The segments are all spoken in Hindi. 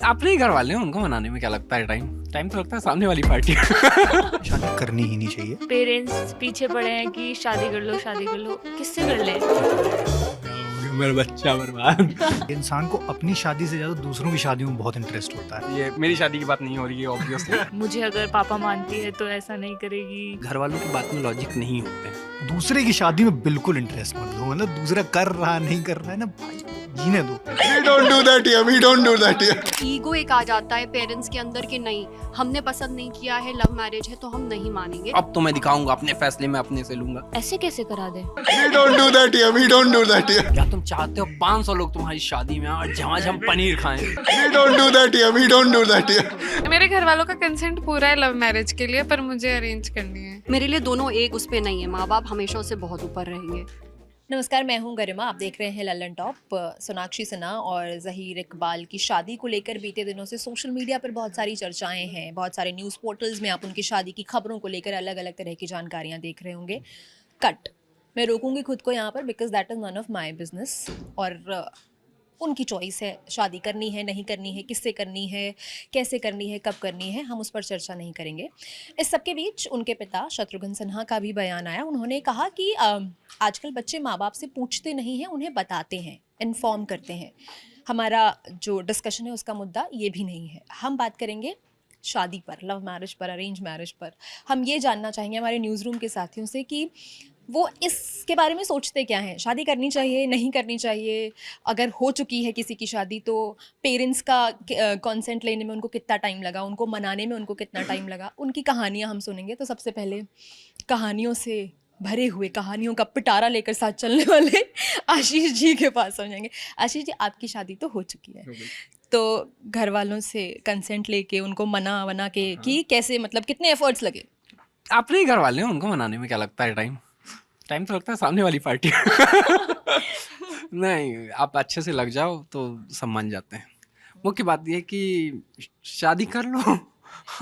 अपने ही घर वाले हैं, उनको मनाने में क्या लगता है टाइम टाइम तो लगता है सामने वाली पार्टी। शादी करनी ही नहीं चाहिए। पेरेंट्स पीछे पड़े हैं कि शादी कर लो शादी कर लो, किससे कर ले? मेरा बच्चा बर्बाद। इंसान को अपनी शादी से ज्यादा दूसरों की शादियों में बहुत इंटरेस्ट होता है। ये मेरी शादी की बात नहीं हो रही है ऑब्वियसली। मुझे अगर पापा मानती है तो ऐसा नहीं करेगी। घर वालों की बात में लॉजिक नहीं होते हैं। दूसरे की शादी में बिल्कुल इंटरेस्ट मत लो, मतलब दूसरा कर रहा नहीं कर रहा है ना भाई, जीने दो। We don't do that here. We don't do that here. Ego एक आ जाता है पेरेंट्स के अंदर कि नहीं, हमने पसंद नहीं किया है, लव मैरिज है तो हम नहीं मानेंगे। अब तो मैं दिखाऊंगा अपने फैसले में अपने से लूंगा। ऐसे कैसे करा दे? We don't do that here. We don't do that here. क्या तुम चाहते हो 500 लोग तुम्हारी शादी में और झमाझम पनीर खाएं? We don't do that here. We don't do that here. मेरे घर वालों का कंसेंट पूरा है लव मैरिज के लिए, पर मुझे अरेंज करनी है। मेरे लिए दोनों एक उस पे नहीं है, माँ बाप हमेशा उससे बहुत ऊपर रहेंगे। नमस्कार, मैं हूं गरिमा। आप देख रहे हैं लल्लन टॉप। सोनाक्षी सिन्हा और ज़हीर इकबाल की शादी को लेकर बीते दिनों से सोशल मीडिया पर बहुत सारी चर्चाएं हैं। बहुत सारे न्यूज़ पोर्टल्स में आप उनकी शादी की खबरों को लेकर अलग अलग तरह की जानकारियां देख रहे होंगे। कट मैं रोकूंगी खुद को यहाँ पर, because that is none of my business. और उनकी चॉइस है, शादी करनी है नहीं करनी है, किससे करनी है, कैसे करनी है, कब करनी है, हम उस पर चर्चा नहीं करेंगे। इस सबके बीच उनके पिता शत्रुघ्न सिन्हा का भी बयान आया। उन्होंने कहा कि आजकल बच्चे माँ बाप से पूछते नहीं हैं, उन्हें बताते हैं, इन्फॉर्म करते हैं। हमारा जो डिस्कशन है उसका मुद्दा ये भी नहीं है। हम बात करेंगे शादी पर, लव मैरिज पर, अरेंज मैरिज पर। हम ये जानना चाहेंगे हमारे न्यूज़ रूम के साथियों से कि वो इसके बारे में सोचते क्या हैं। शादी करनी चाहिए, नहीं करनी चाहिए, अगर हो चुकी है किसी की शादी तो पेरेंट्स का कंसेंट लेने में उनको कितना टाइम लगा, उनको मनाने में उनको कितना टाइम लगा, उनकी कहानियाँ हम सुनेंगे। तो सबसे पहले कहानियों से भरे हुए, कहानियों का पिटारा लेकर साथ चलने वाले आशीष जी के पास हो जाएंगे। आशीष जी, आपकी शादी तो हो चुकी है, तो घर वालों से कंसेंट लेके उनको मना के कि कैसे, मतलब कितने एफर्ट्स लगे? अपने ही घर वाले हैं, उनको मनाने में क्या लगता है टाइम टाइम तो लगता है सामने वाली पार्टी। नहीं, आप अच्छे से लग जाओ तो सब मान जाते हैं। मुख्य बात यह कि शादी कर लो।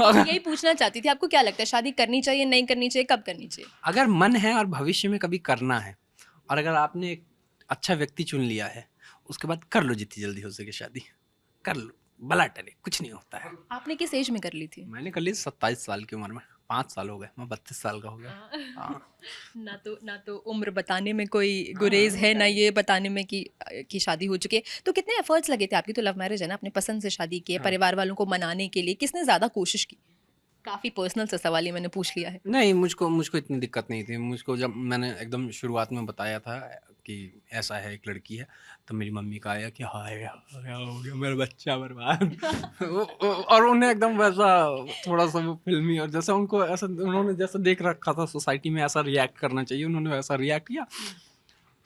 यही पूछना चाहती थी, आपको क्या लगता है शादी करनी चाहिए, नहीं करनी चाहिए, कब करनी चाहिए? अगर मन है और भविष्य में कभी करना है और अगर आपने एक अच्छा व्यक्ति चुन लिया है, उसके बाद कर लो, जितनी जल्दी हो सके शादी कर लो, भला टले, कुछ नहीं होता है। आपने किस एज में कर ली थी? मैंने कर ली 27 साल की उम्र में। 5 साल हो गए, मैं 32 साल का हो गया। हाँ। ना तो उम्र बताने में कोई गुरेज है, ना ये बताने में कि शादी हो चुकी है। तो कितने एफर्ट्स लगे थे? आपकी तो लव मैरिज है ना, अपने पसंद से शादी की है, परिवार वालों को मनाने के लिए किसने ज़्यादा कोशिश की? काफ़ी पर्सनल सा सवाल ही मैंने पूछ लिया है। नहीं, मुझको इतनी दिक्कत नहीं थी। मुझको जब मैंने एकदम शुरुआत में बताया था कि ऐसा है, एक लड़की है, तो मेरी मम्मी का आया कि हाय हो गया मेरा बच्चा बर्बाद। और उन्हें एकदम वैसा थोड़ा सा वो फिल्मी और जैसा उनको ऐसा उन्होंने जैसा देख रखा था सोसाइटी में ऐसा रिएक्ट करना चाहिए, उन्होंने वैसा रिएक्ट किया।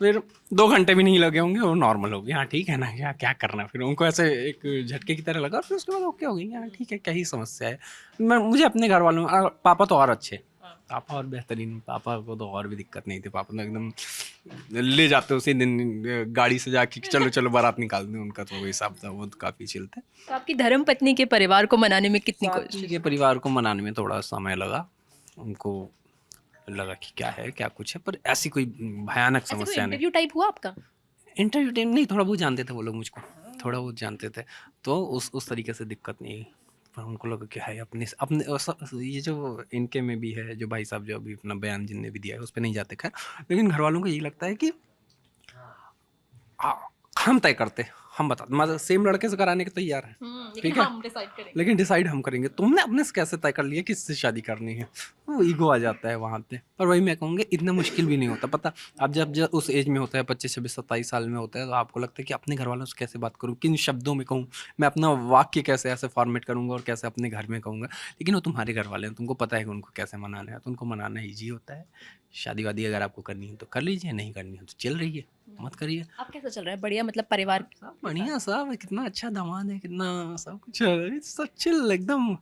फिर 2 घंटे भी नहीं लगे होंगे, वो नॉर्मल हो गया। हाँ ठीक है ना, क्या करना। फिर उनको ऐसे एक झटके की तरह लगा और फिर उसके बाद ओके हो गई। हाँ ठीक है, क्या ही समस्या है। मुझे अपने घर वालों पापा तो और अच्छे, पापा और बेहतरीन। पापा को तो और भी दिक्कत नहीं थी। पापा तो एकदम ले जाते उसी दिन गाड़ी से जाके चलो चलो बारात निकाल दें। उनका तो वो हिसाब था, वो तो काफ़ी चिल थे। तो आपकी धर्म पत्नी के परिवार को मनाने में कितनी कोशिश? के परिवार को मनाने में थोड़ा समय लगा। उनको लगा कि क्या है क्या कुछ है, पर ऐसी कोई भयानक समस्या नहीं। इंटरव्यू टाइप हुआ आपका? इंटरव्यू टाइम नहीं, थोड़ा बहुत जानते थे वो लोग मुझको, थोड़ा बहुत जानते थे, तो उस तरीके से दिक्कत नहीं। पर उनको लगा कि है अपने ये जो इनके में भी है, जो भाई साहब जो अभी अपना बयान जिनने भी दिया है उस पर नहीं जाते खैर, लेकिन घर वालों को यही लगता है कि हम तय करते, हम बताते, मतलब सेम लड़के से कराने के तैयार हैं, ठीक है, लेकिन डिसाइड हम करेंगे। तुमने अपने से कैसे तय कर लिया किससे शादी करनी है? वो ईगो आ जाता है वहाँ पे। पर वही मैं कहूँगी, इतना मुश्किल भी नहीं होता। पता आप जब उस एज में होता है, 25, 26, 27 साल में होता है, तो आपको लगता है कि अपने घर वालों से कैसे बात करूँ, किन शब्दों में कहूँ, मैं अपना वाक्य कैसे ऐसे फॉर्मेट करूँगा और कैसे अपने घर में कहूँगा। लेकिन वो तुम्हारे घर वाले हैं, तुमको पता है कि उनको कैसे मनाना है, तो उनको मनाना ईजी होता है। शादी वादी अगर आपको करनी है तो कर लीजिए, नहीं करनी है तो चल रही है, मत करिए। आप कैसा चल रहा है? बढ़िया, मतलब परिवार सब बढ़िया, सब कितना अच्छा दामाद है, कितना सब कुछ है, सब चिल एकदम।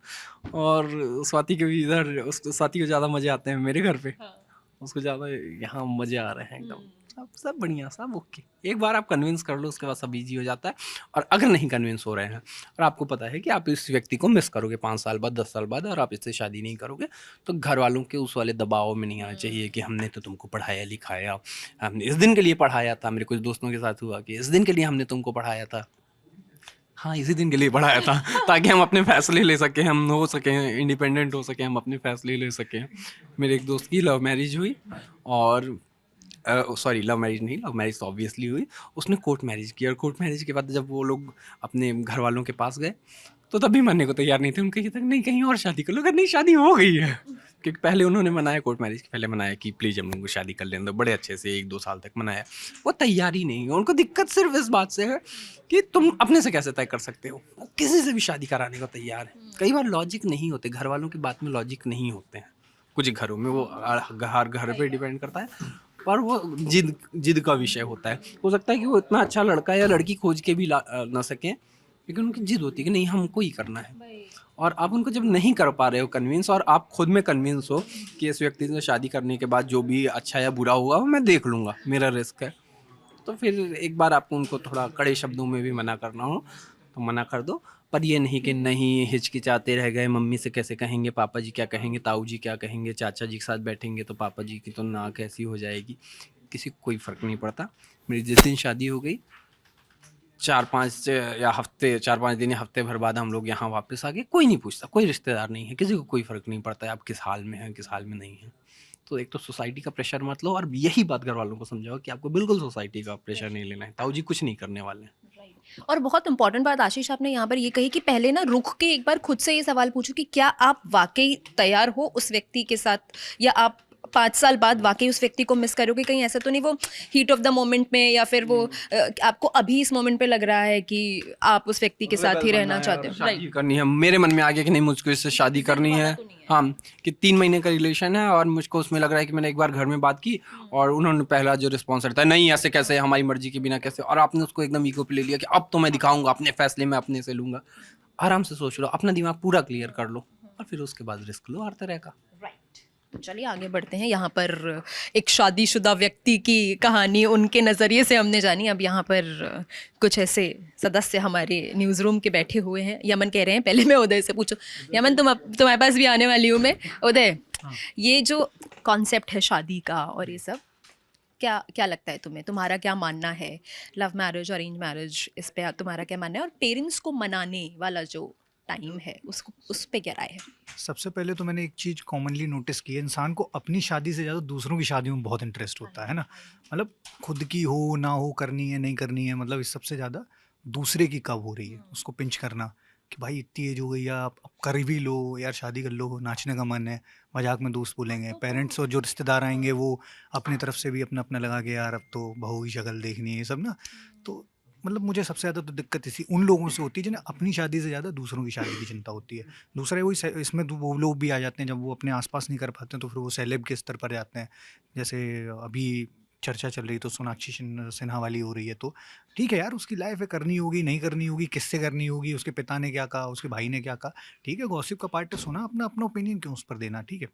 और स्वाति के भी इधर, उसको स्वाति को ज़्यादा मज़े आते हैं मेरे घर पे, उसको ज़्यादा यहाँ मज़े आ रहे हैं एकदम। सब बढ़िया, सब ओके। एक बार आप कन्विंस कर लो, उसके बाद सब इजी हो जाता है। और अगर नहीं कन्विंस हो रहे हैं और आपको पता है कि आप इस व्यक्ति को मिस करोगे 5 साल बाद, 10 साल बाद, और आप इससे शादी नहीं करोगे, तो घर वालों के उस वाले दबाव में नहीं आना चाहिए कि हमने तो तुमको पढ़ाया लिखाया, हमने इस दिन के लिए पढ़ाया था। मेरे कुछ दोस्तों के साथ हुआ कि इस दिन के लिए हमने तुमको पढ़ाया था, हाँ, इसी दिन के लिए बढ़ाया था ताकि हम अपने फैसले ले सकें, हम हो सकें, इंडिपेंडेंट हो सकें, हम अपने फैसले ले सकें। मेरे एक दोस्त की लव मैरिज हुई और सॉरी लव मैरिज नहीं, लव मैरिज तो ऑब्वियसली हुई, उसने कोर्ट मैरिज की और कोर्ट मैरिज के बाद जब वो लोग अपने घर वालों के पास गए तो तब भी मानने को तैयार नहीं थे। उनके ये तक नहीं कहीं और शादी कर लो, अगर नहीं शादी हो गई है, क्योंकि पहले उन्होंने मनाया कोर्ट मैरिज के पहले मनाया कि प्लीज़ हम लोग को शादी कर लेने दो, बड़े अच्छे से 1-2 साल तक मनाया। वो तैयार ही नहीं है, उनको दिक्कत सिर्फ इस बात से है कि तुम अपने से कैसे तय कर सकते हो, वो किसी से भी शादी कराने को तैयार है। कई बार लॉजिक नहीं होते, घर वालों की बात में लॉजिक नहीं होते हैं, कुछ घरों में वो हर घर पे डिपेंड करता है, पर वो जिद का विषय होता है। हो सकता है कि वो इतना अच्छा लड़का या लड़की खोज के भी ना सकें, लेकिन उनकी जिद होती है कि नहीं हमको ही करना है। और आप उनको जब नहीं कर पा रहे हो कन्विंस, और आप खुद में कन्विंस हो कि इस व्यक्ति से शादी करने के बाद जो भी अच्छा या बुरा हुआ वो मैं देख लूँगा, मेरा रिस्क है, तो फिर एक बार आपको उनको थोड़ा कड़े शब्दों में भी मना करना हो तो मना कर दो। पर ये नहीं कि नहीं हिचकिचाते रह गए, मम्मी से कैसे कहेंगे, पापा जी क्या कहेंगे, ताऊ जी क्या कहेंगे, चाचा जी के साथ बैठेंगे तो पापा जी की तो नाक ऐसी हो जाएगी। किसी को कोई फ़र्क नहीं पड़ता। मेरी जिस दिन शादी हो गई 4-5 दिन या हफ्ते भर बाद हम लोग यहाँ वापस आ गए, कोई नहीं पूछता, कोई रिश्तेदार नहीं है, किसी को कोई फ़र्क नहीं पड़ता है आप किस हाल में हैं, किस हाल में नहीं हैं। तो एक तो सोसाइटी का प्रेशर मत लो, और यही बात घर वालों को समझाओ कि आपको बिल्कुल सोसाइटी का प्रेशर नहीं लेना है, ताऊ जी कुछ नहीं करने वाले हैं। और बहुत इंपॉर्टेंट बात आशीष आपने यहाँ पर ये कही कि पहले ना रुक के एक बार खुद से ये सवाल पूछो कि क्या आप वाकई तैयार हो उस व्यक्ति के साथ, या आप 5 साल बाद वाकई उस व्यक्ति को मिस करोगे। कहीं ऐसा तो नहीं वो हीट ऑफ द मोमेंट में, या फिर वो आपको अभी इस मोमेंट पे लग रहा है कि आप उस व्यक्ति के साथ ही रहना चाहते हो। शादी करनी है, मेरे मन में आ गया कि नहीं मुझको इससे शादी करनी है। हाँ, कि 3 महीने का रिलेशन है और मुझको उसमें लग रहा है कि मैंने एक बार घर में बात की और उन्होंने पहला जो रिस्पॉन्स रहता है, नहीं ऐसे कैसे, हमारी मर्जी के बिना कैसे, और आपने उसको एकदम ईगो पे ले लिया कि अब तो मैं दिखाऊंगा, अपने फैसले में अपने से लूंगा। आराम से सोच लो, अपना दिमाग पूरा क्लियर कर लो और फिर उसके बाद रिस्क लो हर तरह का। तो चलिए आगे बढ़ते हैं। यहाँ पर एक शादीशुदा व्यक्ति की कहानी उनके नज़रिए से हमने जानी। अब यहाँ पर कुछ ऐसे सदस्य हमारे न्यूज़ रूम के बैठे हुए हैं। यमन कह रहे हैं पहले मैं उदय से पूछूं। यमन तुम्हारे पास भी आने वाली हूँ मैं। उदय, ये जो कॉन्सेप्ट है शादी का और ये सब, क्या लगता है तुम्हें, तुम्हारा क्या मानना है? लव मैरिज, अरेंज मैरिज, इस पे तुम्हारा क्या मानना है? और पेरेंट्स को मनाने वाला जो टाइम है उस पे क्या राय है? सबसे पहले तो मैंने एक चीज़ कॉमनली नोटिस की है, इंसान को अपनी शादी से ज़्यादा दूसरों की शादी में बहुत इंटरेस्ट होता है ना। मतलब खुद की हो ना हो, करनी है नहीं करनी है, मतलब इस सबसे ज़्यादा दूसरे की कब हो रही है उसको पिंच करना कि भाई इतनी एज हो गई है, आप अब कर भी लो यार, शादी कर लो, नाचने का मन है, मजाक में दोस्त बोलेंगे, पेरेंट्स और जो रिश्तेदार आएंगे वो अपनी तरफ से भी अपना अपना लगा के यार अब तो बहू की शक्ल देखनी है, ये सब ना। तो मतलब मुझे सबसे ज़्यादा तो दिक्कत इसी उन लोगों से होती है जिन्हें अपनी शादी से ज़्यादा दूसरों की शादी की चिंता होती है। दूसरा वही इसमें तो वो लोग भी आ जाते हैं जब वो अपने आसपास नहीं कर पाते हैं तो फिर वो सेलेब के स्तर पर जाते हैं। जैसे अभी चर्चा चल रही तो सोनाक्षी सिन्हा वाली हो रही है, तो ठीक है यार, उसकी लाइफ है, करनी होगी नहीं करनी होगी, किससे करनी होगी, उसके पिता ने क्या कहा, उसके भाई ने क्या कहा, ठीक है, गॉसिप का पार्ट है, सुना, अपना अपना ओपिनियन क्यों उस पर देना, ठीक है।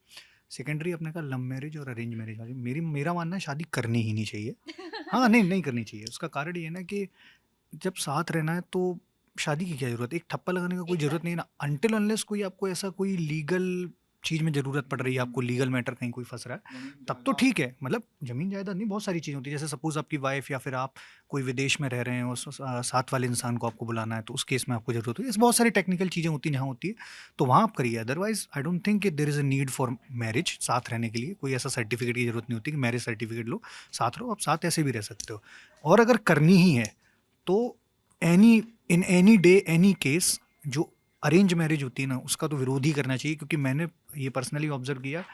सेकेंडरी अपने का लव मैरिज और अरेंज मैरिज वाली मेरा मानना है शादी करनी ही नहीं चाहिए। हाँ, नहीं करनी चाहिए। उसका कारण ये है ना कि जब साथ रहना है तो शादी की क्या ज़रूरत है? एक ठप्पा लगाने का कोई ज़रूरत नहीं है ना, अनटिल अनलेस कोई आपको ऐसा कोई लीगल चीज़ में ज़रूरत पड़ रही है, आपको लीगल मैटर कहीं कोई फंस रहा है, तब तो ठीक है। मतलब ज़मीन जायदाद नहीं, बहुत सारी चीज़ें होती है। जैसे सपोज़ आपकी वाइफ या फिर आप कोई विदेश में रह रहे हैं, उस साथ वाले इंसान को आपको बुलाना है, तो उस केस में आपको ज़रूरत होती है। बहुत सारी टेक्निकल चीज़ें होती हैं, जहाँ होती है तो वहाँ आप करिए। अदरवाइज़ आई डोंट थिंक कि there is a need for marriage. साथ रहने के लिए कोई ऐसा सर्टिफिकेट की ज़रूरत नहीं होती कि मैरिज सर्टिफिकेट लो, साथ रहो। आप साथ ऐसे भी रह सकते हो। और अगर करनी ही है तो in any day any case जो अरेंज मैरिज होती है ना, उसका तो विरोध ही करना चाहिए। क्योंकि मैंने ये पर्सनली ऑब्जर्व किया,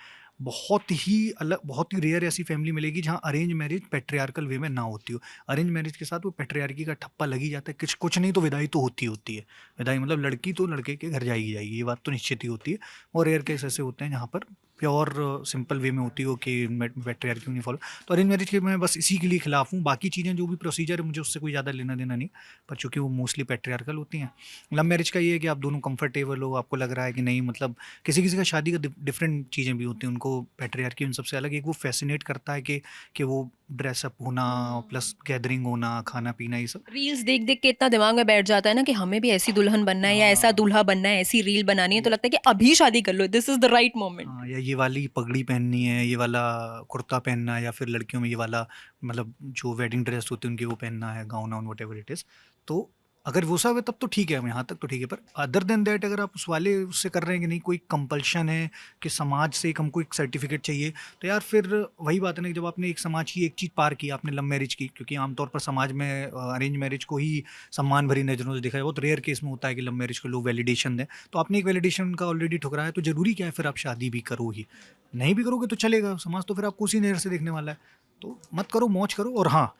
बहुत ही रेयर ऐसी फैमिली मिलेगी जहाँ अरेंज मैरिज पैट्रियार्कल वे में ना होती हो। अरेंज मैरिज के साथ वो पैट्रियार्की का ठप्पा लगी जाता है, कुछ नहीं तो विदाई तो होती है। विदाई मतलब लड़की तो लड़के के घर जाएगी, ये बात तो निश्चित ही होती है। और रेयर केस ऐसे होते हैं जहाँ पर प्योर सिंपल वे में होती हो कि पैट्रियार्की नहीं फॉलो। तो अरेंज मैरिज के मैं बस इसी के लिए खिलाफ हूँ। बाकी चीज़ें जो भी प्रोसीजर है मुझे उससे कोई ज़्यादा लेना देना नहीं, पर चूँकि वो मोस्टली पैट्रियार्कल होती हैं। लव मैरिज का ये है कि आप दोनों कंफर्टेबल हो, आपको लग रहा है कि नहीं, मतलब किसी का शादी का डिफरेंट चीज़ें भी होती हैं। उनको पैट्रियार्की उन सबसे अलग एक वो फैसिनेट करता है कि वो ड्रेसअप होना प्लस गैदरिंग होना, खाना पीना, ये सब रील्स देख देख के इतना दिमाग में बैठ जाता है ना कि हमें भी ऐसी दुल्हन बनना है या ऐसा दूल्हा बनना है, ऐसी रील बनानी है, तो लगता है कि अभी शादी कर लो, this is the right moment. या ये वाली पगड़ी पहननी है, ये वाला कुर्ता पहनना है, या फिर लड़कियों में ये वाला मतलब जो वेडिंग ड्रेस होती है उनकी वो पहनना है, गाउन वाउन वट एवर इट इज़। तो अगर वो सब है तब तो ठीक है, हम यहाँ तक तो ठीक है, पर अदर देन दैट अगर आप उस वाले उससे कर रहे हैं कि नहीं कोई कंपल्शन है कि समाज से एक हमको एक सर्टिफिकेट चाहिए, तो यार फिर वही बात है ना कि जब आपने एक समाज की एक चीज़ पार की, आपने लव मैरिज की, क्योंकि आमतौर पर समाज में अरेंज मैरिज को ही सम्मान भरी नज़रों से देखा है, बहुत रेयर केस में होता है कि लव मैरिज को लोग वैलिडेशन दें, तो आपने एक वैलिडेशन का ऑलरेडी ठुकरा है, तो ज़रूरी क्या है फिर आप शादी भी करो ही, नहीं भी करोगे तो चलेगा, समाज तो फिर आपको उसी नज़र से देखने वाला है, तो मत करो, मौज करो। और हाँ,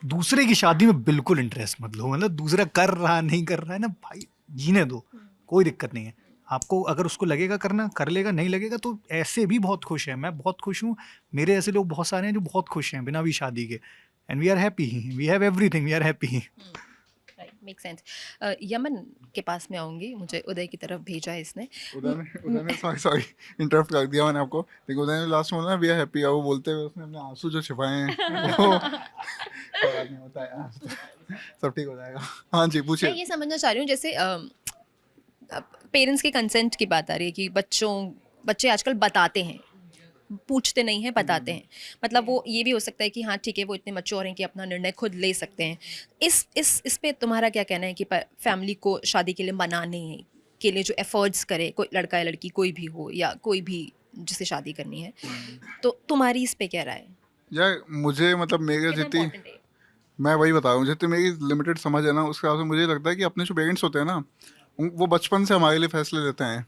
दूसरे की शादी में बिल्कुल इंटरेस्ट मत लो, मतलब दूसरा कर रहा नहीं कर रहा है ना भाई, जीने दो, कोई दिक्कत नहीं है। आपको अगर उसको लगेगा करना कर लेगा, नहीं लगेगा तो ऐसे भी बहुत खुश है, मैं बहुत खुश हूँ, मेरे ऐसे लोग बहुत सारे हैं जो बहुत खुश हैं बिना भी शादी के, and we are happy, we have everything, we are happy. Right, make sense. यमन के पास में आऊंगी, मुझे उदय की तरफ भेजा है इसने। उदय ने सॉरी इंटरप्ट कर दिया मैंने आपको, लेकिन उदय ने लास्ट में बोला वी आर हैप्पी, वो बोलते हुए उसने अपने आंसू जो छिपाए हैं वो कोई बात नहीं होता है, सब ठीक हो जाएगा। हाँ जी मैं पूछिए। ये समझना चाह रही हूँ, जैसे पेरेंट्स के कंसेंट की बात आ रही है कि बच्चे आजकल बताते हैं, पूछते नहीं हैं, बताते हैं। मतलब वो ये भी हो सकता है कि हाँ ठीक है, वो इतने मैच्योर हैं कि अपना निर्णय खुद ले सकते हैं। इस पे तुम्हारा क्या कहना है कि फैमिली को शादी के लिए मनाने के लिए जो एफर्ट्स करे, कोई लड़का या लड़की कोई भी हो या कोई भी जिसे शादी करनी है, तो तुम्हारी इस पे क्या राय है? यार मुझे मतलब मेरे कितना जितनी, important है? मैं वही बता रहा हूँ, जितनी मेरी लिमिटेड समझ है ना उसके हिसाब से मुझे लगता है कि अपने जो पेरेंट्स होते हैं ना वो बचपन से हमारे लिए फैसले लेते हैं,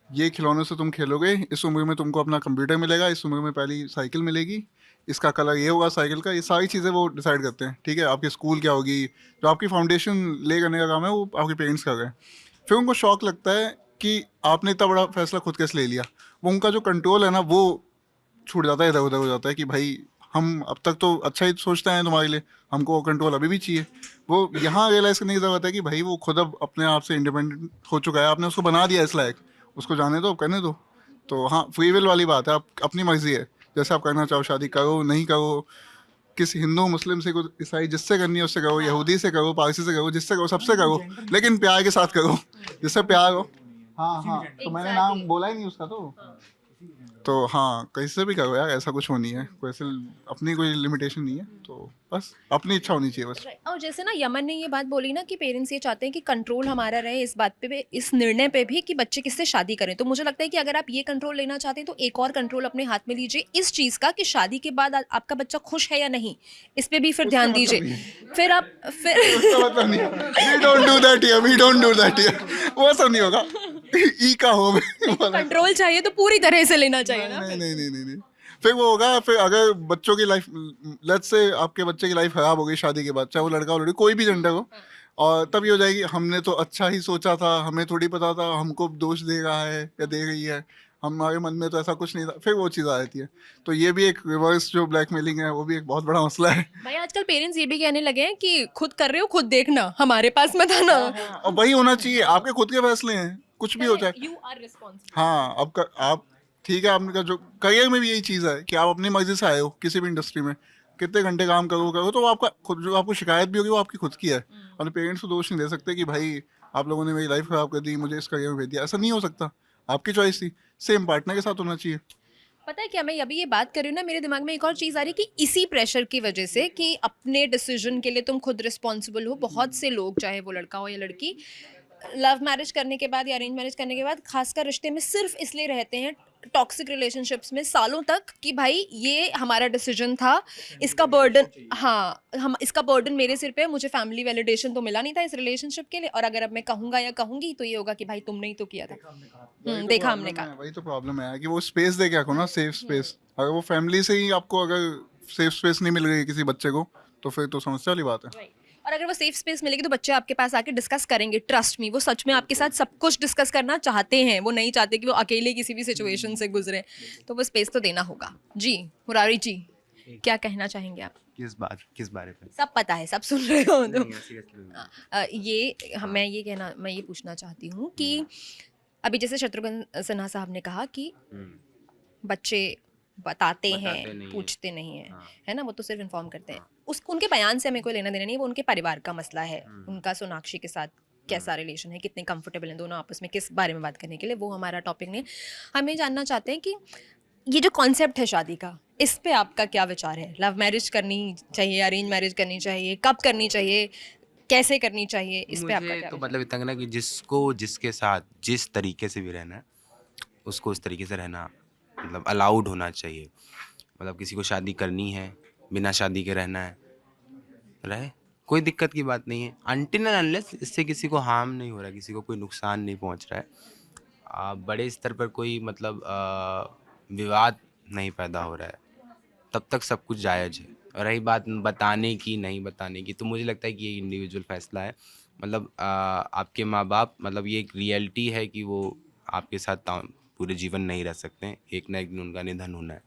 ये खिलौनों से तुम खेलोगे, इस उम्र में तुमको अपना कंप्यूटर मिलेगा, इस उम्र में पहली साइकिल मिलेगी, इसका कलर ये होगा साइकिल का, ये सारी चीज़ें वो डिसाइड करते हैं। ठीक है, आपकी स्कूल क्या होगी, जो आपकी फाउंडेशन ले करने का काम है वो आपके पेरेंट्स कर रहे हैं। फिर उनको शौक लगता है कि आपने इतना बड़ा फैसला खुद कैसे ले लिया, वो उनका जो कंट्रोल है ना वो छूट जाता है, इधर उधर हो जाता है कि भाई हम अब तक तो अच्छा ही सोचते हैं तुम्हारे लिए, हमको कंट्रोल अभी भी चाहिए। वो यहाँ रियलाइज़ करने की ज़रूरत है कि भाई वो खुद अब अपने आप से इंडिपेंडेंट हो चुका है, आपने उसको बना दिया इस लायक, उसको जाने दो, करने दो। तो हाँ, फ्री विल वाली बात है, आप अपनी मर्जी है, जैसे आप करना चाहो शादी करो, नहीं करो, किसी हिंदू मुस्लिम से, कोई ईसाई, जिससे करनी है उससे करो, यहूदी से करो, पारसी से करो, जिससे करो, सबसे करो, लेकिन प्यार के साथ करो, जिससे प्यार हो। हाँ हाँ, तो मैंने नाम बोला ही नहीं उसका, तो हाँ कहीं से भी करो यार, ऐसा कुछ हो नहीं है, कोई ऐसे अपनी कोई लिमिटेशन नहीं है, तो बस अपनी इच्छा होनी चाहिए बस। और जैसे ना यमन ने ये बात बोली ना कि पेरेंट्स ये चाहते हैं कि कंट्रोल हमारा रहे इस बात पे भी, इस निर्णय पे भी कि बच्चे किससे शादी करें, तो मुझे लगता है कि अगर आप ये कंट्रोल लेना चाहते हैं तो एक और कंट्रोल अपने हाथ में लीजिए इस चीज़ का कि शादी के बाद आपका बच्चा खुश है या नहीं, इस पे भी फिर ध्यान दीजिए। फिर आप उसका मतलब नहीं, we don't do that here, we don't do that here, वो सब नहीं होगा। ई का हो कंट्रोल चाहिए तो पूरी तरह से लेना चाहिए ना। नहीं, फिर वो होगा, फिर अगर बच्चों की लाइफ, लेट्स से आपके बच्चे की लाइफ खराब हो गई शादी के बाद, चाहे वो लड़का हो लड़की, कोई भी जेंडर हो, और तब ये हो जाएगी हमने तो अच्छा ही सोचा था, हमें थोड़ी पता था, हमको दोष दे रहा है या दे रही है, हमारे मन में तो ऐसा कुछ नहीं था, फिर वो चीज़ आ जाती है। तो ये भी एक रिवर्स जो ब्लैकमेलिंग है वो भी एक बहुत बड़ा मसला है। भाई आजकल पेरेंट्स ये भी कहने लगे हैं कि खुद कर रहे हो खुद देखना, हमारे पास मत आना। और वही होना चाहिए, आपके खुद के फैसले हैं, कुछ भी हो जाए। You are responsible. हाँ, आप ठीक है, आपने का जो करियर में भी यही चीज़ है कि आप अपनी मर्जी से आए हो किसी भी इंडस्ट्री में, कितने घंटे काम करो, तो आपका खुद जो आपको शिकायत भी होगी वो आपकी खुद की है। अपने पेरेंट्स को दोष नहीं दे सकते कि भाई आप लोगों ने मेरी लाइफ खराब कर दी, मुझे इस करियर में भेज दिया, ऐसा नहीं हो सकता, आपकी चॉइस थी। सेम पार्टनर के साथ होना चाहिए। पता है क्या, मैं अभी ये बात कर रही हूँ ना, मेरे दिमाग में एक और चीज़ आ रही है कि इसी प्रेशर की वजह से कि अपने डिसीजन के लिए तुम खुद रिस्पॉन्सिबल हो, बहुत से लोग, चाहे वो लड़का हो या लड़की, लव मैरिज करने के बाद या अरेंज मैरिज करने के बाद खासकर रिश्ते में सिर्फ इसलिए रहते हैं, टॉक्सिक रिलेशनशिप्स में सालों तक, कि भाई ये हमारा डिसीजन था, इसका बर्डन, हाँ हम इसका बर्डन मेरे सिर पे है, मुझे फैमिली वैलिडेशन तो मिला नहीं था इस रिलेशनशिप के लिए, और अगर अब मैं कहूँगा या कहूँगी तो ये होगा कि भाई तुमने ही तो किया था। देखा हमने कहा। वही तो प्रॉब्लम है कि वो स्पेस दे के रखो ना, सेफ स्पेस। अगर वो फैमिली से ही आपको अगर सेफ स्पेस नहीं मिल रही किसी बच्चे को, तो फिर तो समस्या वाली बात है। और अगर वो सेफ स्पेस मिलेगी तो बच्चे आपके पास आके डिस्कस करेंगे, ट्रस्ट मी, वो सच में आपके साथ सब कुछ डिस्कस करना चाहते हैं, वो नहीं चाहते कि वो अकेले किसी भी सिचुएशन से गुजरे, तो वो स्पेस तो देना होगा। जी मुरारी जी, क्या कहना चाहेंगे आप? किस बारे में? सब पता है, सब सुन रहे हो तो मैं ये पूछना चाहती हूँ कि अभी जैसे शत्रुघ्न सिन्हा साहब ने कहा कि बच्चे बताते हैं, पूछते नहीं हैं, है ना, वो तो सिर्फ इन्फॉर्म करते हैं। उनके बयान से हमें कोई लेना देना नहीं, वो उनके परिवार का मसला है, उनका सोनाक्षी के साथ कैसा रिलेशन है, कितने कंफर्टेबल हैं दोनों आपस में, किस बारे में बात करने के लिए, वो हमारा टॉपिक नहीं। हम ये जानना चाहते हैं कि ये जो कॉन्सेप्ट है शादी का, इस पे आपका क्या विचार है? लव मैरिज करनी चाहिए, अरेंज मैरिज करनी चाहिए, कब करनी चाहिए, कैसे करनी चाहिए, इस पे आपका मुझे क्या तो विचार? मतलब इतना कहना कि जिसको जिसके साथ जिस तरीके से भी रहना है उसको उस तरीके से रहना मतलब अलाउड होना चाहिए। मतलब किसी को शादी करनी है, बिना शादी के रहना है, रहे, कोई दिक्कत की बात नहीं है, अनटिल एंड अनलेस इससे किसी को हार्म नहीं हो रहा है, किसी को कोई नुकसान नहीं पहुंच रहा है, बड़े स्तर पर कोई मतलब विवाद नहीं पैदा हो रहा है, तब तक सब कुछ जायज़ है। और रही बात बताने की नहीं बताने की, तो मुझे लगता है कि ये इंडिविजुअल फैसला है। मतलब आपके माँ बाप, मतलब ये एक रियलिटी है कि वो आपके साथ पूरे जीवन नहीं रह सकते हैं, एक ना एक दिन उनका निधन होना है,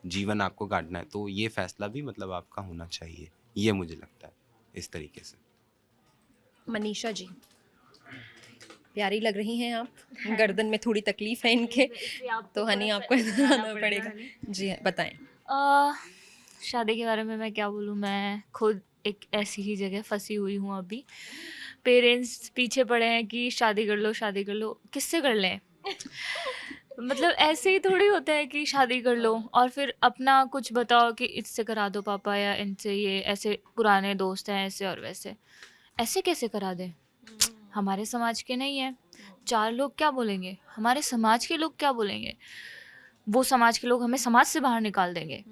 जीवन आपको काटना है, तो ये फैसला भी मतलब आपका होना चाहिए, ये मुझे लगता है इस तरीके से। मनीषा जी, प्यारी लग रही हैं आप, गर्दन में थोड़ी तकलीफ है इनके, तो हनी आपको इधर आना पड़ेगा। जी हाँ, बताएं। शादी के बारे में मैं क्या बोलूँ, मैं खुद एक ऐसी ही जगह फंसी हुई हूँ अभी। पेरेंट्स पीछे पड़े हैं कि शादी कर लो, शादी कर लो। किससे कर लें? मतलब ऐसे ही थोड़ी होता है कि शादी कर लो और फिर अपना कुछ बताओ कि इससे करा दो पापा, या इनसे, ये ऐसे पुराने दोस्त हैं ऐसे और वैसे। ऐसे कैसे करा दें? हमारे समाज के नहीं है, 4 लोग क्या बोलेंगे? हमारे समाज के लोग क्या बोलेंगे? वो समाज के लोग हमें समाज से बाहर निकाल देंगे।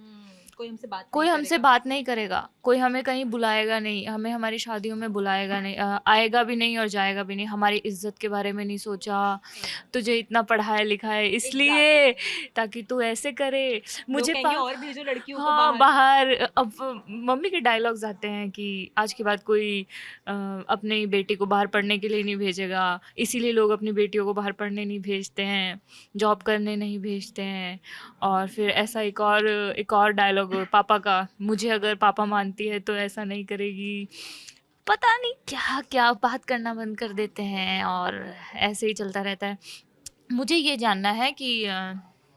कोई हमसे बात नहीं करेगा, कोई हमें कहीं बुलाएगा नहीं, हमें हमारी शादियों में बुलाएगा नहीं, आएगा भी नहीं और जाएगा भी नहीं। हमारी इज्जत के बारे में नहीं सोचा, तुझे इतना पढ़ाया लिखाया इसलिए ताकि तू ऐसे करे, मुझे और भेजो लड़कियों को हाँ बाहर। अब मम्मी के डायलॉग्स आते हैं कि आज के बाद कोई अपनी बेटी को बाहर पढ़ने के लिए नहीं भेजेगा, इसीलिए लोग अपनी बेटियों को बाहर पढ़ने नहीं भेजते हैं, जॉब करने नहीं भेजते हैं। और फिर ऐसा एक और डायलॉग पापा का, मुझे अगर पापा मानती है तो ऐसा नहीं करेगी। पता नहीं क्या क्या बात करना बंद कर देते हैं और ऐसे ही चलता रहता है। मुझे ये जानना है कि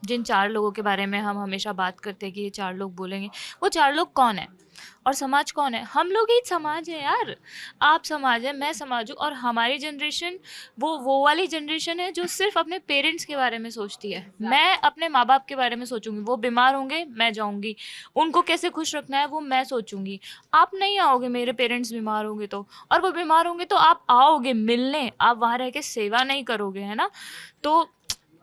जिन 4 लोगों के बारे में हम हमेशा बात करते हैं कि ये 4 लोग बोलेंगे, वो 4 लोग कौन है और समाज कौन है? हम लोग ही समाज है यार। आप समाज है, मैं समाज हूँ, और हमारी जनरेशन वो वाली जनरेशन है जो सिर्फ अपने पेरेंट्स के बारे में सोचती है। मैं अपने माँ बाप के बारे में सोचूंगी, वो बीमार होंगे मैं जाऊंगी, उनको कैसे खुश रखना है वो मैं सोचूंगी। आप नहीं आओगे, मेरे पेरेंट्स बीमार होंगे तो, और वो बीमार होंगे तो आप आओगे मिलने, आप वहाँ रह के सेवा नहीं करोगे, है ना? तो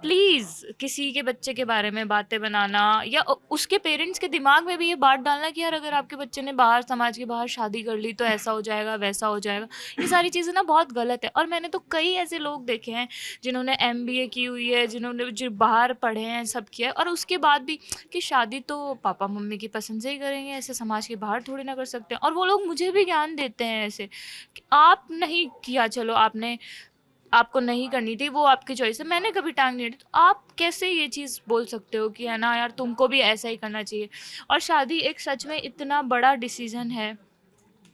प्लीज़ किसी के बच्चे के बारे में बातें बनाना या उसके पेरेंट्स के दिमाग में भी ये बात डालना कि यार अगर आपके बच्चे ने बाहर, समाज के बाहर शादी कर ली तो ऐसा हो जाएगा, वैसा हो जाएगा, ये सारी चीज़ें ना बहुत गलत है। और मैंने तो कई ऐसे लोग देखे हैं जिन्होंने MBA की हुई है, जिन्होंने जो बाहर पढ़े हैं, सब किया है, और उसके बाद भी कि शादी तो पापा मम्मी की पसंद से ही करेंगे, ऐसे समाज के बाहर थोड़ी ना कर सकते हैं। और वो लोग मुझे भी ज्ञान देते हैं ऐसे कि आप नहीं किया, चलो आपको नहीं करनी थी, वो आपकी चॉइस है, मैंने कभी टांग नहीं अड़ी, तो आप कैसे ये चीज़ बोल सकते हो कि है ना यार तुमको भी ऐसा ही करना चाहिए? और शादी एक सच में इतना बड़ा डिसीजन है,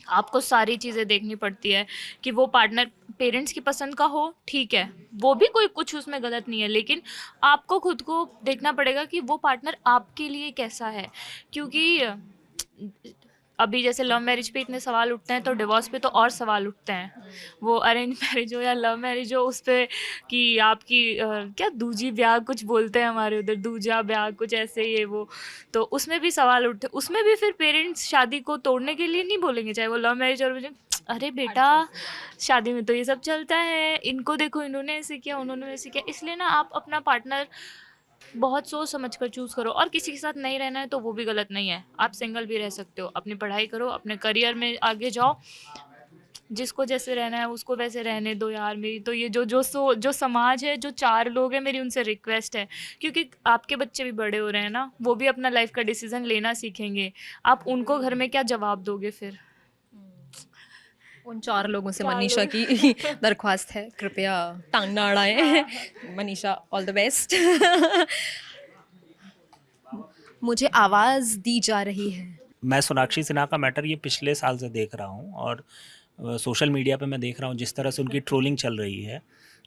आपको सारी चीज़ें देखनी पड़ती है कि वो पार्टनर पेरेंट्स की पसंद का हो, ठीक है, वो भी कोई कुछ उसमें गलत नहीं है, लेकिन आपको खुद को देखना पड़ेगा कि वो पार्टनर आपके लिए कैसा है। क्योंकि अभी जैसे लव मैरिज पे इतने सवाल उठते हैं, तो डिवोर्स पे तो और सवाल उठते हैं। वो अरेंज मैरिज हो या लव मैरिज हो, उस पे कि आपकी क्या दूजी ब्याह कुछ बोलते हैं हमारे उधर, दूजा ब्याह कुछ ऐसे, ये वो, तो उसमें भी सवाल उठते, उसमें भी फिर पेरेंट्स शादी को तोड़ने के लिए नहीं बोलेंगे, चाहे वो लव मैरिज और अरे बेटा शादी में तो ये सब चलता है, इनको देखो, इन्होंने ऐसे किया, उन्होंने ऐसे किया। इसलिए ना आप अपना पार्टनर बहुत सोच समझ कर चूज़ करो, और किसी के साथ नहीं रहना है तो वो भी गलत नहीं है, आप सिंगल भी रह सकते हो, अपनी पढ़ाई करो, अपने करियर में आगे जाओ, जिसको जैसे रहना है उसको वैसे रहने दो यार। मेरी तो ये जो समाज है, जो 4 लोग हैं, मेरी उनसे रिक्वेस्ट है, क्योंकि आपके बच्चे भी बड़े हो रहे हैं ना, वो भी अपना लाइफ का डिसीजन लेना सीखेंगे, आप उनको घर में क्या जवाब दोगे फिर? उन 4 लोगों से मनीषा की दरख्वास्त है, कृपया टांग ना अड़ाएं। Manisha, all the best. मुझे आवाज़ दी जा रही है। मैं सोनाक्षी सिन्हा का मैटर ये पिछले साल से देख रहा हूँ, और सोशल मीडिया पे मैं देख रहा हूँ जिस तरह से उनकी ट्रोलिंग चल रही है,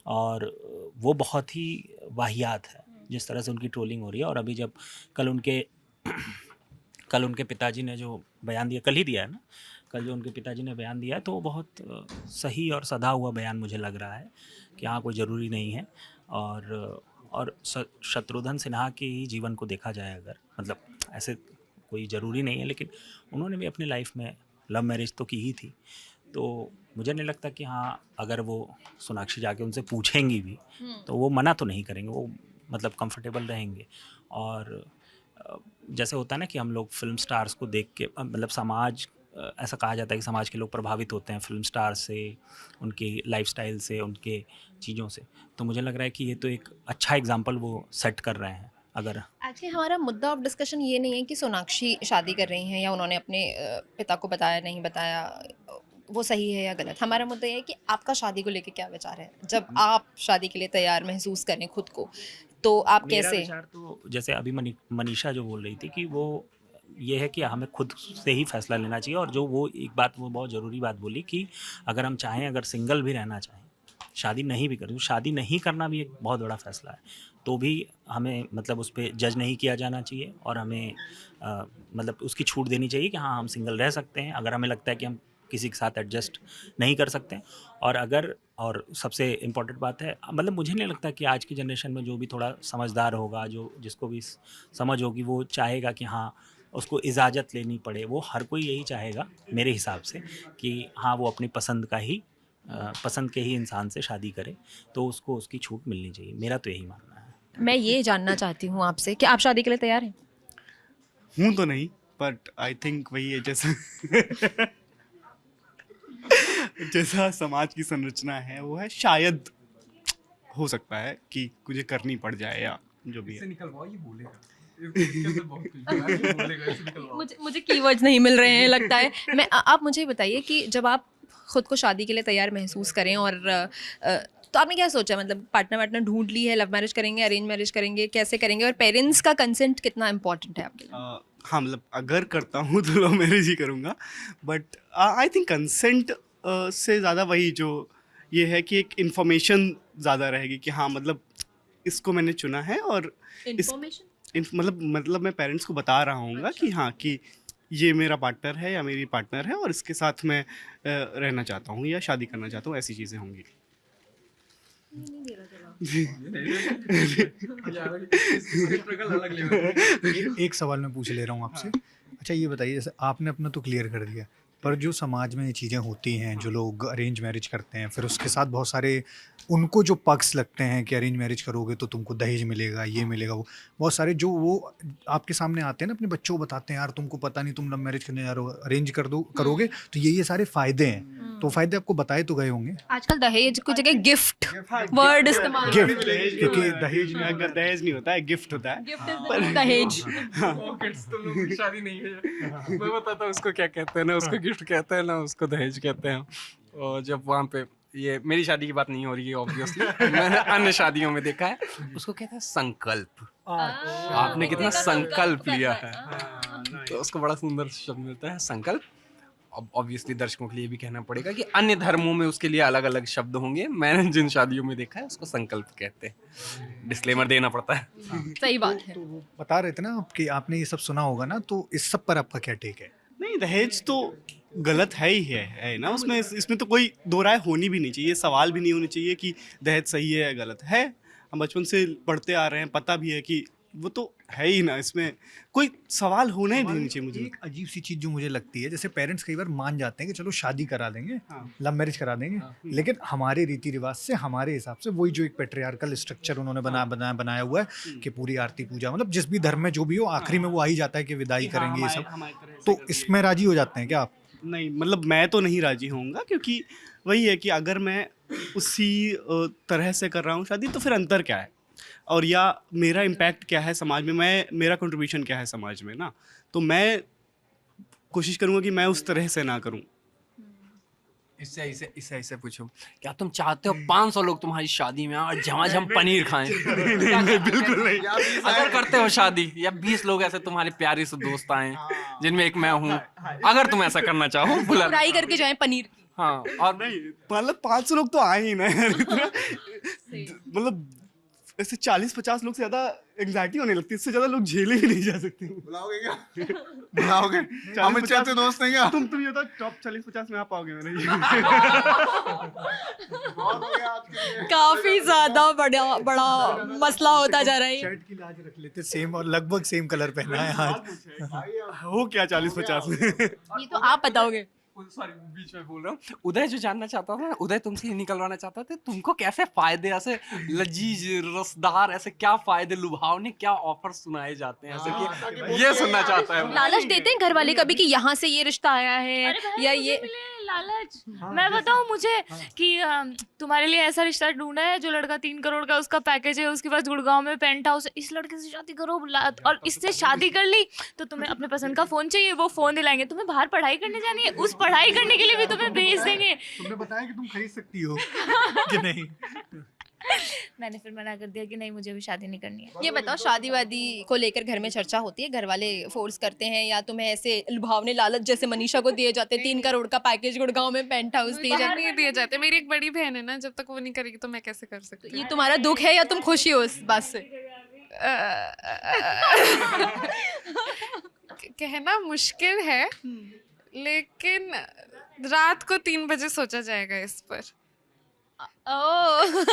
और वो बहुत ही वाहियात है जिस तरह से उनकी ट्रोलिंग हो रही है। और अभी जब कल उनके पिताजी ने जो बयान दिया, कल ही दिया है ना, कल जो उनके पिताजी ने बयान दिया है, तो वो बहुत सही और सधा हुआ बयान मुझे लग रहा है कि हाँ, कोई ज़रूरी नहीं है। और शत्रुघ्न सिन्हा के ही जीवन को देखा जाए अगर, मतलब ऐसे कोई ज़रूरी नहीं है, लेकिन उन्होंने भी अपनी लाइफ में लव मैरिज तो की ही थी, तो मुझे नहीं लगता कि हाँ अगर वो सोनाक्षी जाके उनसे पूछेंगी भी तो वो मना तो नहीं करेंगे, वो मतलब कंफर्टेबल रहेंगे। और जैसे होता है ना कि हम लोग फिल्म स्टार्स को देख के मतलब समाज ऐसा कहा जाता है कि समाज के लोग प्रभावित होते हैं फिल्म स्टार से, उनकी लाइफस्टाइल से, उनके चीज़ों से। तो मुझे लग रहा है कि ये तो एक अच्छा एग्जाम्पल वो सेट कर रहे हैं। अगर एक्चुअली हमारा मुद्दा ऑफ डिस्कशन ये नहीं है कि सोनाक्षी शादी कर रही हैं या उन्होंने अपने पिता को बताया नहीं बताया, वो सही है या गलत। हमारा मुद्दा ये है कि आपका शादी को लेके क्या विचार है, जब आप शादी के लिए तैयार महसूस करें खुद को, तो आप मेरा कैसे। विचार तो जैसे अभी मनीषा जो बोल रही थी कि वो ये है कि हमें खुद से ही फैसला लेना चाहिए। और जो वो एक बात वो बहुत ज़रूरी बात बोली कि अगर हम चाहें, अगर सिंगल भी रहना चाहें, शादी नहीं भी करें, तो शादी नहीं करना भी एक बहुत बड़ा फैसला है, तो भी हमें मतलब उस पर जज नहीं किया जाना चाहिए और हमें मतलब उसकी छूट देनी चाहिए कि हाँ हम सिंगल रह सकते हैं अगर हमें लगता है कि हम किसी के साथ एडजस्ट नहीं कर सकते। और सबसे इम्पॉर्टेंट बात है, मतलब मुझे नहीं लगता कि आज की जनरेशन में जो भी थोड़ा समझदार होगा, जो जिसको भी समझ होगी, वो चाहेगा कि हाँ उसको इजाज़त लेनी पड़े। वो हर कोई यही चाहेगा मेरे हिसाब से कि हाँ वो अपनी पसंद का ही पसंद के ही इंसान से शादी करे, तो उसको उसकी छूट मिलनी चाहिए। मेरा तो यही मानना है। मैं ये जानना चाहती हूँ आपसे कि आप शादी के लिए तैयार हैं? हूँ तो नहीं, बट आई थिंक वही है जैसा जैसा समाज की संरचना है वो है, शायद हो सकता है कि मुझे करनी पड़ जाए या जो भी है। मुझे कीवर्ड्स नहीं मिल रहे हैं लगता है। मैं आप मुझे बताइए कि जब आप खुद को शादी के लिए तैयार महसूस करें और तो आपने क्या सोचा, मतलब पार्टनर ढूंढ ली है, लव मैरिज करेंगे, अरेंज मैरिज करेंगे, कैसे करेंगे, और पेरेंट्स का कंसेंट कितना इम्पोर्टेंट है आपके लिए? हाँ, मतलब अगर करता हूँ तो लव मैरिज ही करूँगा, बट आई थिंक कंसेंट से ज़्यादा वही जो ये है कि एक इन्फॉर्मेशन ज़्यादा रहेगी कि हाँ मतलब इसको मैंने चुना है और मतलब मैं पेरेंट्स को बता रहा हूँगा कि हाँ कि ये मेरा पार्टनर है या मेरी पार्टनर है और इसके साथ मैं रहना चाहता हूँ या शादी करना चाहता हूँ, ऐसी चीज़ें होंगी। एक सवाल मैं पूछ ले रहा हूँ आपसे। अच्छा ये बताइए, जैसे आपने अपना तो क्लियर कर दिया, पर जो समाज में ये चीज़ें होती हैं, जो लोग अरेंज मैरिज करते हैं, फिर उसके साथ बहुत सारे उनको जो पक्ष लगते हैं कि अरेंज मैरिज करोगे तो तुमको दहेज मिलेगा, ये मिलेगा, वो बहुत सारे जो वो आपके सामने आते हैं ना, अपने बच्चों को बताते हैं यार तुमको पता नहीं, तुम लव मैरिज करने जा रहे हो, अरेंज करोगे तो ये सारे फ़ायदे हैं। तो फ़ायदे आपको बताए तो गए होंगे। आजकल दहेज की जगह गिफ्ट वर्ड इस्तेमाल, गिफ्ट, क्योंकि दहेज में अगर दहेज नहीं होता है, गिफ्ट होता है। गिफ्ट इज दहेज। पॉकेट्स तो लोगों की शादी नहीं है। मैं बताता हूँ उसको क्या कहते हैं ना, उसको गिफ्ट कहते हैं ना, उसको दहेज कहते हैं। और जब वहाँ पे, ये मेरी शादी की बात नहीं हो रही है ऑब्वियसली, मैंने अन्य शादियों में देखा है, उसको कहते हैं संकल्प। आपने कितना संकल्प लिया है, तो उसको बड़ा सुंदर शब्द मिलता है संकल्प। अब ऑब्वियसली दर्शकों के लिए भी कहना पड़ेगा कि अन्य धर्मों में उसके लिए अलग अलग शब्द होंगे। मैंने जिन शादियों में देखा है उसको संकल्प कहते हैं। डिस्क्लेमर देना पड़ता है। सही बात है। तो वो बता रहे थे ना आपकी, आपने ये सब सुना होगा ना, तो इस सब पर आपका क्या टेक है? नहीं, दहेज तो गलत है ही है ना, उसमें इसमें तो कोई दो राय होनी भी नहीं चाहिए, सवाल भी नहीं होनी चाहिए कि दहेज सही है या गलत है। हम बचपन से पढ़ते आ रहे हैं, पता भी है कि वो तो है ही ना, इसमें कोई सवाल होना ही नहीं चाहिए। मुझे एक अजीब सी चीज़ जो मुझे लगती है, जैसे पेरेंट्स कई बार मान जाते हैं कि चलो शादी करा देंगे, हाँ। लव मैरिज करा देंगे, लेकिन हमारे रीति रिवाज से, हमारे हिसाब से, वही जो एक पेट्रियार्कल स्ट्रक्चर उन्होंने बनाया हुआ है कि पूरी आरती पूजा, मतलब जिस भी धर्म में जो भी हो, आखिरी में वो आ ही जाता है कि विदाई करेंगे, ये सब। तो इसमें राजी हो जाते हैं क्या आप? नहीं, मतलब मैं तो नहीं राजी होऊंगा, क्योंकि वही है कि अगर मैं उसी तरह से कर रहा हूँ शादी, तो फिर अंतर क्या है, और या मेरा इम्पैक्ट क्या है समाज में, मेरा कंट्रीब्यूशन क्या है समाज में ना। तो मैं कोशिश करूँगा कि मैं उस तरह से ना करूँ। इससे ऐसे पूछो, क्या तुम चाहते हो 500 लोग तुम्हारी शादी में और झमाझम पनीर खाएं? नहीं, बिल्कुल नहीं। अगर करते हो शादी, या 20 लोग ऐसे तुम्हारे प्यारे से दोस्त आए, जिनमें एक मैं हूँ, अगर तुम ऐसा करना चाहो, बुला फ्राई करके जाए पनीर। हाँ, और नहीं, मतलब 500 लोग तो आए ही ना यार, मतलब ऐसे 40-50 लोग से ज़्यादा एंग्जाइटी होने लगती है, इससे ज़्यादा लोग झेले भी नहीं जा सकते। बुलाओगे क्या? बुलाओगे? अमित शाह से दोस्त नहीं क्या? तुम ये बताओ, टॉप 40-50 में आ पाओगे मेरे? काफी ज्यादा बड़ा मसला होता जा रहा है। शर्ट की लाज रख लेते, सेम और लगभग सेम कलर पहना है आज। हो क्या 40-50 में? ये तो आप बताओगे। सॉरी बीच में बोल रहा हूँ। उदय जो जानना चाहता था, उदय तुमसे ये निकलवाना चाहता था, तुमको कैसे फायदे ऐसे लजीज रसदार ऐसे क्या फायदे लुभावने क्या ऑफर सुनाए जाते हैं ऐसे कि ये सुनना चाहता है वो। लालच देते हैं घर वाले कभी कि यहाँ से ये रिश्ता आया है अरे भाई, या मुझे ये मिले लालच। मैं बताऊं मुझे कि तुम्हारे लिए ऐसा रिश्ता ढूंढा है जो लड़का 3 करोड़ का उसका पैकेज है, उसके पास गुड़गांव में पेंट हाउस है, इस लड़के से शादी करो और इससे शादी कर ली तो तुम्हें अपने पसंद का फोन चाहिए, वो फोन दिलाएंगे। तुम्हें बाहर पढ़ाई करने जानी है, उस पढ़ाई करने के लिए भी तुम्हें भेज देंगे। तुमने बताया कि तुम खरीद सकती हो कि नहीं? मैंने फिर मना कर दिया कि नहीं, मुझे अभी शादी नहीं करनी है। ये बताओ, शादी वादी को लेकर घर में चर्चा होती है? घर वाले फोर्स करते हैं या तुम्हें ऐसे लुभावने लालच जैसे मनीषा को दिए जाते हैं 3 करोड़ का पैकेज गुड़गांव में पेंट हाउस दिए बाहर जाते नहीं दिए जाते। मेरी एक बड़ी बहन है ना, जब तक वो नहीं करेगी तो मैं कैसे कर सकती हैं? हूँ? ये तुम्हारा दुख है या तुम खुशी हो इस बात से? कहना मुश्किल है, लेकिन रात को 3 बजे सोचा जाएगा इस पर। ओह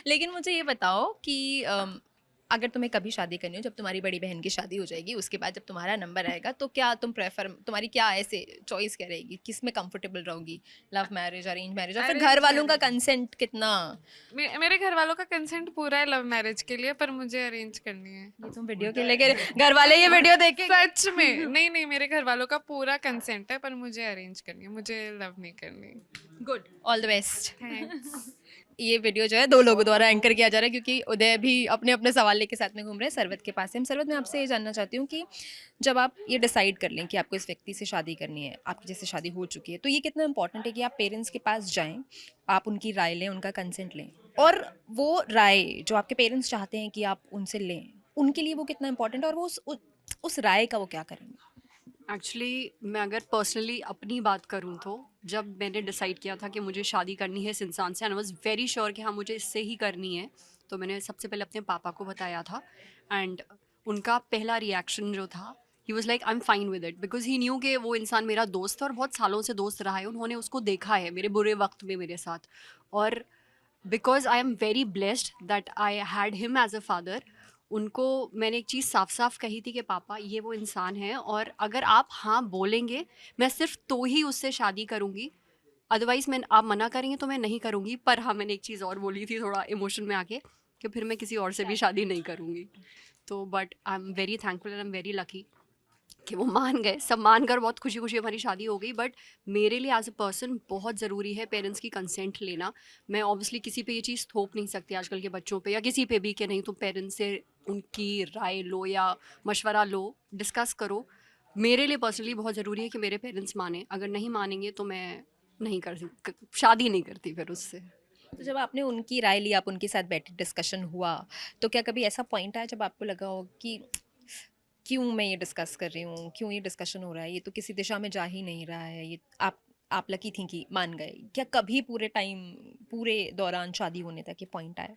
लेकिन मुझे ये बताओ कि अगर तुम्हें कभी शादी करनी हो, जब तुम्हारी बड़ी बहन की शादी हो जाएगी, उसके बाद जब तुम्हारा नंबर आएगा तो क्या तुम तुम्हारी क्या ऐसे चॉइस क्या रहेगी? किस में कंफर्टेबल रहोगी? लव मैरिज, अरेंज मैरिज, और फिर घर वालों का कंसेंट कितना? मेरे घर वालों का कंसेंट पूरा है लव मैरिज के लिए, पर मुझे अरेंज करनी है। ये तुम वीडियो के लेके घर वाले ये वीडियो देखे? सच में नहीं, मेरे घर वालों का पूरा कंसेंट है, पर मुझे अरेंज करनी है, मुझे लव नहीं करनी। Good, all the best. Thanks. ये वीडियो जो है 2 लोगों द्वारा एंकर किया जा रहा है क्योंकि उदय भी अपने अपने सवाल लेके साथ में घूम रहे हैं। सरवत के पास है। सरवत, मैं आपसे ये जानना चाहती हूँ कि जब आप ये डिसाइड कर लें कि आपको इस व्यक्ति से शादी करनी है, आपकी जैसे शादी हो चुकी है, तो ये कितना इंपॉर्टेंट है कि आप पेरेंट्स के पास जाएं, आप उनकी राय लें, उनका कंसेंट लें, और वो राय जो आपके पेरेंट्स चाहते हैं कि आप उनसे लें, उनके लिए वो कितना इंपॉर्टेंट है, और वो उस राय का वो क्या करेंगे? एक्चुअली मैं अगर पर्सनली अपनी बात करूं तो जब मैंने डिसाइड किया था कि मुझे शादी करनी है इस इंसान से, and I was very sure कि हाँ मुझे इससे ही करनी है, तो मैंने सबसे पहले अपने पापा को बताया था। एंड उनका पहला रिएक्शन जो था, he was like I am fine with it, because he new कि वो इंसान मेरा दोस्त है और बहुत सालों से दोस्त रहा है। उन्होंने उसको देखा है मेरे बुरे वक्त में मेरे साथ, और because I am very blessed that I had him as a father, उनको मैंने एक चीज़ साफ साफ कही थी कि पापा ये वो इंसान है, और अगर आप हाँ बोलेंगे मैं सिर्फ तो ही उससे शादी करूँगी, अदरवाइज़ मैं आप मना करेंगे तो मैं नहीं करूँगी। पर हाँ मैंने एक चीज़ और बोली थी थोड़ा इमोशन में आके कि फिर मैं किसी और से भी शादी नहीं करूँगी। तो but I am very thankful and I am very lucky कि वो मान गए, सब मान कर बहुत खुशी खुशी हमारी शादी हो गई। बट मेरे लिए एज अ पर्सन बहुत ज़रूरी है पेरेंट्स की कंसेंट लेना। मैं ऑब्वियसली किसी पे ये चीज़ थोप नहीं सकती आजकल के बच्चों पे या किसी पे भी कि नहीं तुम पेरेंट्स से उनकी राय लो या मशवरा लो, डिस्कस करो। मेरे लिए पर्सनली बहुत ज़रूरी है कि मेरे पेरेंट्स माने, अगर नहीं मानेंगे तो मैं नहीं शादी नहीं करती फिर उससे। तो जब आपने उनकी राय ली, आप उनके साथ बैठे, डिस्कशन हुआ, तो क्या कभी ऐसा पॉइंट आया जब आपको लगा हो कि क्यों मैं ये डिस्कस कर रही हूँ, क्यों ये डिस्कशन हो रहा है, ये तो किसी दिशा में जा ही नहीं रहा है, ये आप लकी थी कि मान गए? क्या कभी पूरे दौरान शादी होने तक ये पॉइंट आया?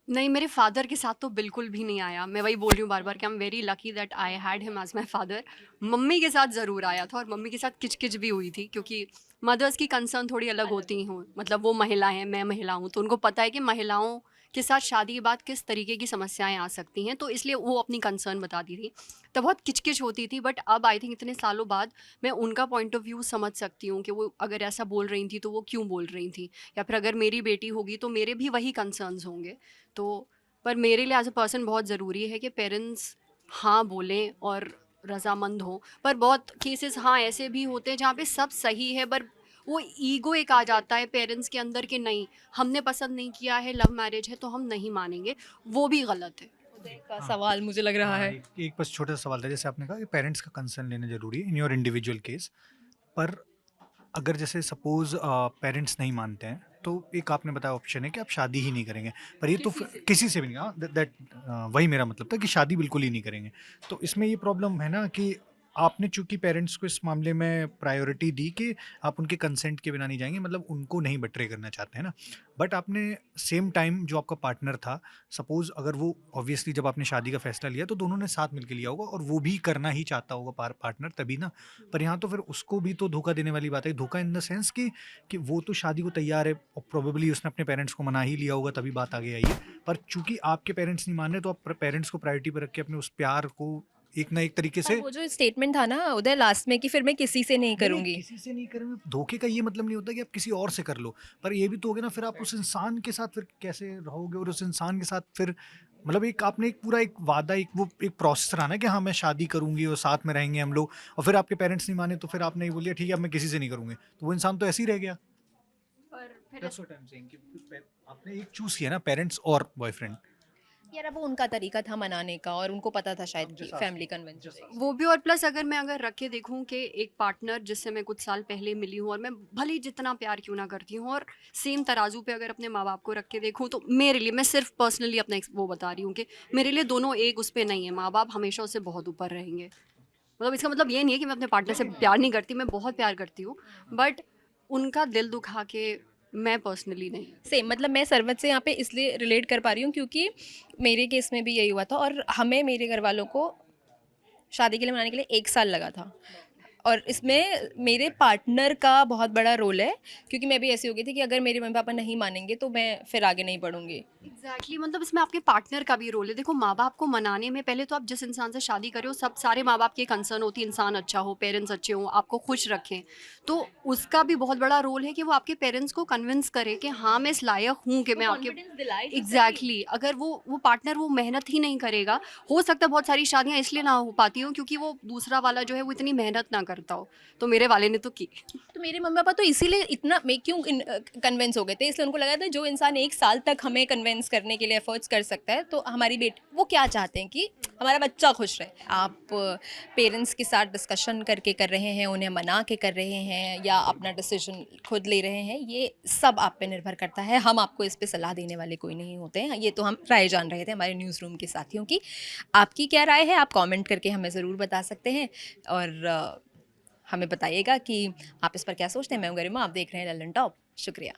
नहीं, मेरे फादर के साथ तो बिल्कुल भी नहीं आया। मैं वही बोल रही हूँ बार बार कि I am very lucky that I had him as my father. Mummy के साथ ज़रूर आया था और मम्मी के साथ किचकिच भी हुई थी, क्योंकि मदर्स की कंसर्न थोड़ी अलग होती हूँ, मतलब वो महिला हैं, मैं महिला हूँ, तो उनको पता है कि महिलाओं के साथ शादी के बाद किस तरीके की समस्याएं आ सकती हैं, तो इसलिए वो अपनी कंसर्न बताती थी। तो बहुत किचकिच होती थी, बट अब आई थिंक इतने सालों बाद मैं उनका पॉइंट ऑफ व्यू समझ सकती हूँ कि वो अगर ऐसा बोल रही थी तो वो क्यों बोल रही थी, या फिर अगर मेरी बेटी होगी तो मेरे भी वही कंसर्न्स होंगे। तो पर मेरे लिए एज अ पर्सन बहुत ज़रूरी है कि पेरेंट्स हाँ बोलें और रजामंद हों। पर बहुत केसेस हाँ ऐसे भी होते हैं जहाँ पे सब सही है, पर वो ईगो एक आ जाता है पेरेंट्स के अंदर कि नहीं हमने पसंद नहीं किया है, लव मैरिज है तो हम नहीं मानेंगे, वो भी गलत है। का सवाल मुझे लग रहा है। एक बस छोटा सा सवाल था, जैसे आपने कहा कि पेरेंट्स का कंसर्न लेना जरूरी है इन योर इंडिविजुअल केस, पर अगर जैसे सपोज पेरेंट्स नहीं मानते हैं तो एक आपने बताया ऑप्शन है कि आप शादी ही नहीं करेंगे, पर ये तो किसी से भी नहीं, हाँ दैट वही मेरा मतलब था कि शादी बिल्कुल ही नहीं करेंगे। तो इसमें ये प्रॉब्लम है ना कि आपने चूंकि पेरेंट्स को इस मामले में प्रायोरिटी दी कि आप उनके कंसेंट के बिना नहीं जाएंगे, मतलब उनको नहीं बटरे करना चाहते हैं ना, बट आपने सेम टाइम जो आपका पार्टनर था, सपोज अगर वो ऑब्वियसली जब आपने शादी का फैसला लिया तो दोनों ने साथ मिलकर लिया होगा और वो भी करना ही चाहता होगा पार्टनर, तभी ना। पर यहाँ तो फिर उसको भी तो धोखा देने वाली बात है, धोखा इन द सेंस कि वो तो शादी को तैयार है और प्रोबेबली उसने अपने पेरेंट्स को मना ही लिया होगा, तभी बात आगे आई है। पर चूंकि आपके पेरेंट्स नहीं मान रहे तो आप पेरेंट्स को प्रायोरिटी पर रख के अपने उस प्यार को एक ना एक तरीके पर से वो जो स्टेटमेंट था ना उधर लास्ट में कि फिर मैं किसी से नहीं नहीं, करूंगी। किसी से नहीं करेंगे। धोखे का ये मतलब नहीं होता कि आप किसी और से कर लो, पर ये भी तो हो गया ना, फिर आप उस इंसान के साथ फिर कैसे रहोगे, और उस इंसान के साथ फिर मतलब एक आपने एक पूरा एक वादा, एक वो एक प्रोसेस रहा ना कि हाँ मैं शादी करूंगी और साथ में रहेंगे हम लोग, और फिर आपके पेरेंट्स नहीं माने तो फिर आपने ये बोल दिया ठीक है अब मैं किसी से नहीं करूंगी, तो वो इंसान तो ऐसे ही रह गया। पर फिर That's what I'm saying कि आपने एक चूज किया ना, पेरेंट्स और बॉयफ्रेंड। यार अब वो उनका तरीका था मनाने का और उनको पता था शायद कि सास फैमिली कन्वेंस हो जाएगी। वो भी, और प्लस अगर रख के देखूं कि एक पार्टनर जिससे मैं कुछ साल पहले मिली हूँ और मैं भले ही जितना प्यार क्यों ना करती हूँ, और सेम तराजू पे अगर अपने माँ बाप को रख के देखूं, तो मेरे लिए, मैं सिर्फ पर्सनली अपना वो बता रही हूँ कि मेरे लिए दोनों एक उस पर नहीं है। माँ बाप हमेशा उससे बहुत ऊपर रहेंगे। मतलब इसका मतलब ये नहीं है कि मैं अपने पार्टनर से प्यार नहीं करती, मैं बहुत प्यार करती हूँ, बट उनका दिल दुखा के मैं पर्सनली नहीं। सेम, मतलब मैं सरवत से यहाँ पे इसलिए रिलेट कर पा रही हूँ क्योंकि मेरे केस में भी यही हुआ था और हमें मेरे घर वालों को शादी के लिए मनाने के लिए 1 साल लगा था। और इसमें मेरे पार्टनर का बहुत बड़ा रोल है क्योंकि मैं भी ऐसी हो गई थी कि अगर मेरे मम्मी पापा नहीं मानेंगे तो मैं फिर आगे नहीं बढ़ूंगी। एग्जैक्टली मतलब इसमें आपके पार्टनर का भी रोल है। देखो, माँ बाप को मनाने में पहले तो आप जिस इंसान से शादी करो, सब सारे माँ बाप की कंसर्न होती है इंसान अच्छा हो, पेरेंट्स अच्छे हों, आपको खुश रखें। तो उसका भी बहुत बड़ा रोल है कि वो आपके पेरेंट्स को कन्विंस करे कि हाँ मैं इस लायक हूँ कि मैं आपके। एग्जैक्टली अगर वो पार्टनर वो मेहनत ही नहीं करेगा, हो सकता है बहुत सारी शादियाँ इसलिए ना हो पाती हो क्योंकि वो दूसरा वाला जो है वो इतनी मेहनत ना करता हो। तो मेरे वाले ने तो की। तो मेरे मम्मी पापा तो इसीलिए इतना मैं क्यों कन्वेंस हो गए थे, इसलिए उनको लगा था जो इंसान 1 साल तक हमें कन्वेंस करने के लिए एफर्ट्स कर सकता है तो हमारी बेटी, वो क्या चाहते हैं कि हमारा बच्चा खुश रहे। आप पेरेंट्स के साथ डिस्कशन करके कर रहे हैं, उन्हें मना के कर रहे हैं या अपना डिसीजन खुद ले रहे हैं, ये सब आप पे निर्भर करता है। हम आपको इस पे सलाह देने वाले कोई नहीं होते हैं। ये तो हम राय जान रहे थे हमारे न्यूज़ रूम के साथियों की। आपकी क्या राय है, आप कमेंट करके हमें ज़रूर बता सकते हैं और हमें बताइएगा कि आप इस पर क्या सोचते हैं। मैं हूं गरिमा, आप देख रहे हैं लल्लन टॉप। शुक्रिया।